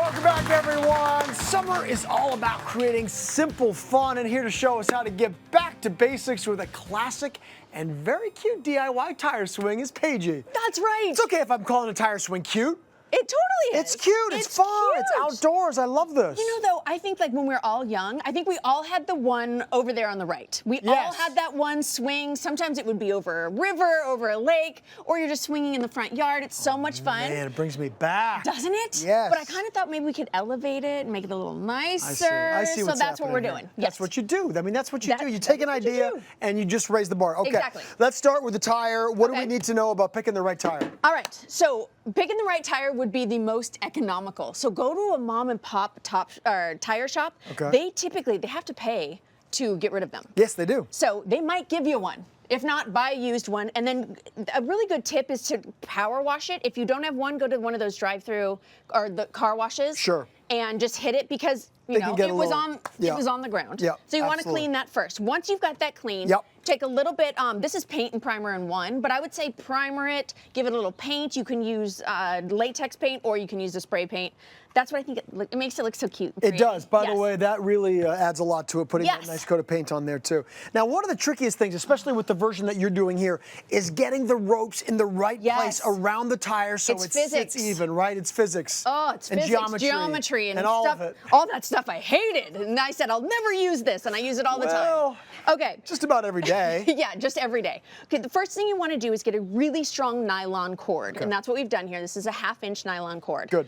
Welcome back, everyone. Summer is all about creating simple fun, and here to show us how to get back to basics with a classic and very cute DIY tire swing is Paige. That's right. It's okay if I'm calling a tire swing cute. It totally is. It's cute. It's fun. Cute. It's outdoors. I love this. You know, though, I think like when we were all young, I think we all had the one over there on the right. We all had that one swing. Sometimes it would be over a river, over a lake, or you're just swinging in the front yard. It's so much fun. Man, it brings me back. Doesn't it? Yes. But I kind of thought maybe we could elevate it and make it a little nicer. I see so that's what we're doing. Here. That's what you do. I mean, that's what you do. You take an idea and you just raise the bar. Okay. Exactly. Let's start with the tire. What do we need to know about picking the right tire? All right. So picking the right tire would be the most economical. So go to a mom and pop tire shop. Okay. They have to pay to get rid of them. Yes, they do. So they might give you one. If not, buy a used one. And then a really good tip is to power wash it. If you don't have one, go to one of those drive-through or the car washes. Sure. And just hit it because it was on the ground. Yeah, so you want to clean that first. Once you've got that clean, take a little bit. This is paint and primer in one, but I would say primer it, give it a little paint. You can use latex paint or you can use the spray paint. That's what I think it makes it look so cute. It does. By the way, that really adds a lot to it, putting a nice coat of paint on there too. Now, one of the trickiest things, especially with the version that you're doing here, is getting the ropes in the right place around the tire so it sits even, right? It's physics. Oh, it's and physics, geometry, and all stuff, of it. all that stuff I hated. And I said, I'll never use this, and I use it all the time. Okay. Just about every day. Yeah, just every day. Okay, the first thing you want to do is get a really strong nylon cord, and that's what we've done here. This is a 1/2-inch nylon cord. Good.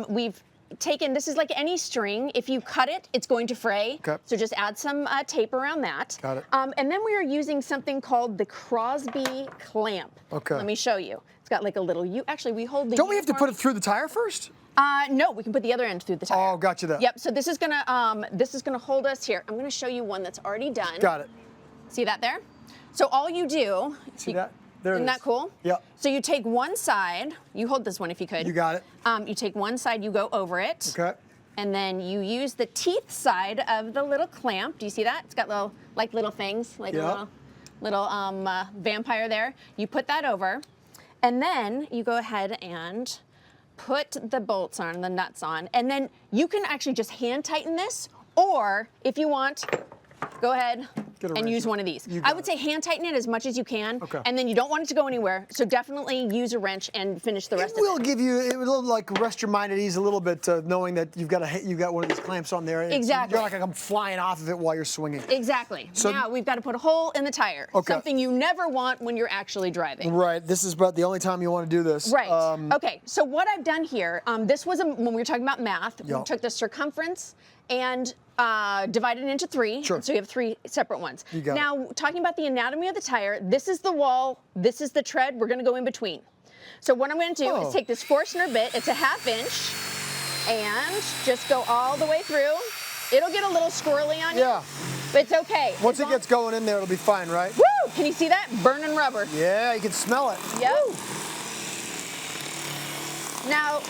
We've taken, this is like any string. If you cut it, it's going to fray. Okay. So just add some tape around that. Got it. And then we are using something called the Crosby clamp. Okay. Let me show you. It's got like a little actually, we hold the Don't we have to put it through the tire first? No, we can put the other end through the tire. Oh, gotcha that. Yep, so this is gonna hold us here. I'm gonna show you one that's already done. Got it. See that there? So all you do. See that? There it is. Isn't that cool? Yep. So you take one side, you hold this one if you could. You got it. You take one side, you go over it. Okay. And then you use the teeth side of the little clamp. Do you see that? It's got little things, like a little vampire there. You put that over, and then you go ahead and put the bolts on, the nuts on, and then you can actually just hand tighten this, or if you want, go ahead and use one of these. I would say hand tighten it as much as you can, and then you don't want it to go anywhere, so definitely use a wrench and finish the rest of it. It will give you, it will like rest your mind at ease a little bit, knowing that you've got one of these clamps on there. Exactly. You're not gonna come flying off of it while you're swinging. Exactly. So now we've got to put a hole in the tire. Something you never want when you're actually driving. Right. This is about the only time you want to do this. Right. Okay. So what I've done here, this was when we were talking about math. We took the circumference and divided it into 3. Sure. So you have 3 separate ones. You got now, talking about the anatomy of the tire, this is the wall, this is the tread. We're going to go in between. So what I'm going to do is take this Forstner bit. It's a 1/2 inch, and just go all the way through. It'll get a little squirrely on you. Yeah. But it's okay. Once it gets going in there, it'll be fine, right? Woo! Can you see that? Burning rubber. Yeah, you can smell it. Yep. Woo. Now,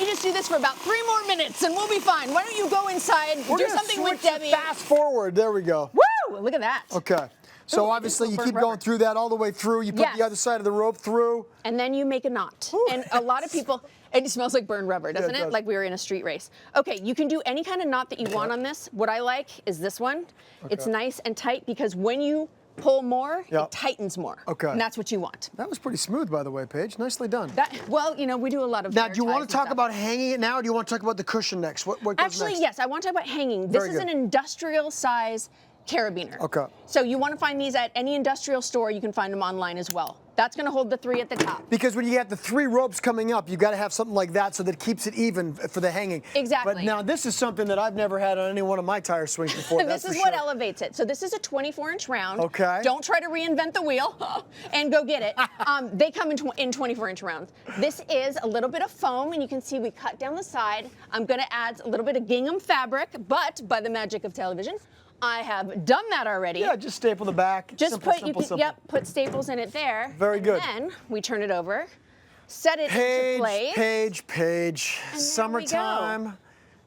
you just do this for about 3 more minutes and we'll be fine. Why don't you go inside, do something with Debbie. Fast forward, there we go. Woo! Look at that. Okay. So obviously you keep going through that all the way through. You put the other side of the rope through. And then you make a knot. Ooh. And a lot of people, it smells like burned rubber, doesn't it? Like we were in a street race. Okay, you can do any kind of knot that you want on this. What I like is this one. It's nice and tight because when you pull more, it tightens more. Okay. And that's what you want. That was pretty smooth, by the way, Paige. Nicely done. Well, you know, we do a lot of Now, do you want to talk about hanging it now, or do you want to talk about the cushion next? What goes Actually, next? yes, I want to talk about hanging. This is an industrial size carabiner. Okay. So you want to find these at any industrial store. You can find them online as well. That's going to hold the 3 at the top. Because when you have the 3 ropes coming up, you've got to have something like that so that it keeps it even for the hanging. Exactly. But now this is something that I've never had on any one of my tire swings before. This is what elevates it. So this is a 24-inch round. Okay. Don't try to reinvent the wheel and go get it. They come in 24-inch rounds. This is a little bit of foam, and you can see we cut down the side. I'm going to add a little bit of gingham fabric, but by the magic of television, I have done that already. Yeah, just staple the back. Just put staples in it there. Very good. And then we turn it over, set it into place. Paige. Summertime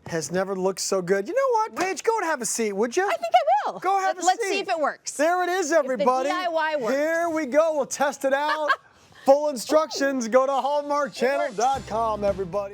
has never looked so good. You know what, Paige? Go and have a seat, would you? I think I will. Go have a seat. Let's see if it works. There it is, everybody. If the DIY works. Here we go. We'll test it out. Full instructions. Go to hallmarkchannel.com, everybody.